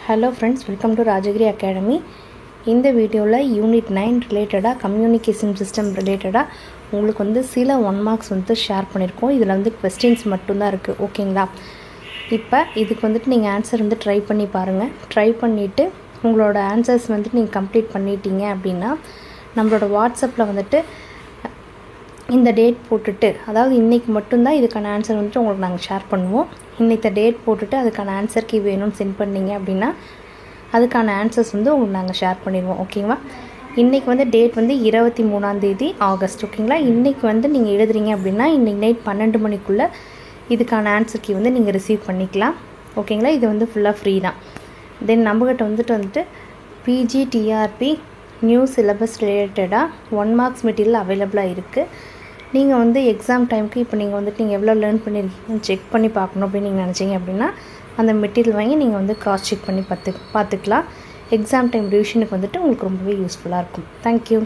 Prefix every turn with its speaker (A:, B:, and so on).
A: Hello friends, welcome to Rajagiri Academy. In the video Unit 9 related communication system related உங்களுக்கு வந்து சில 1 marks வந்து share பண்ணிருக்கோம். இதுல வந்து क्वेश्चंस மட்டும் தான் இருக்கு. ஓகேங்களா? இப்போ இதுக்கு வந்து நீங்க ஆன்சர் வந்து ட்ரை பண்ணி பாருங்க. ட்ரை பண்ணிட்டு உங்களோட ஆன்சர்ஸ் வந்து நீங்க கம்ப்ளீட் பண்ணிட்டீங்க அப்படினா நம்மளோட வாட்ஸ்அப்ல வந்துட்டு இந்த டேட் போட்டுட்டு அதாவது இன்னைக்கு மட்டும் தான் இதுக்கான ஆன்சர் வந்து உங்களுக்கு நாங்க ஷேர் பண்ணுவோம். இன்னைக்கு டேட் போட்டுட்டு அதுக்கான ஆன்சர் கீ வேணும்னு சென்ட் பண்ணீங்க அப்படினா அதுக்கான ஆன்சர்ஸ் வந்து உங்களுக்கு நாங்க ஷேர் பண்ணிடுவோம். ஓகேவா? இன்னைக்கு வந்து டேட் வந்து 23ஆம் தேதி ஆகஸ்ட். ஓகேங்களா? இன்னைக்கு வந்து நீங்க எழுதுறீங்க அப்படினா இன்னைக்கு நைட் 12 மணிக்குள்ள இதுக்கான ஆன்சர் கீ வந்து நீங்க ரிசீவ் பண்ணிக்கலாம். ஓகேங்களா? இது வந்து ஃபுல்லா ஃப்ரீ தான். தென் நம்மகிட்ட வந்துட்டு PGTRP நியூ சிலபஸ் ரிலேட்டடா 1 மார்க்ஸ் மெட்டீரியல் அவேலபிளா இருக்கு. நீங்க வந்து எக்ஸாம் டைம்க்கு இப்போ நீங்க வந்துட்டு நீங்க எவ்வளவு லேர்ன் பண்ணிருக்கீங்கன்னு செக் பண்ணி பார்க்கணும் அப்படி நீங்க நினைச்சீங்க அப்படினா அந்த மெட்டீரியல் வாங்கி நீங்க வந்து கிராஸ் செக் பண்ணி பார்த்துக்கலாம். எக்ஸாம் டைம் ரிவிஷனுக்கு வந்துட்டு உங்களுக்கு ரொம்பவே யூஸ்ஃபுல்லா இருக்கும். Thank you.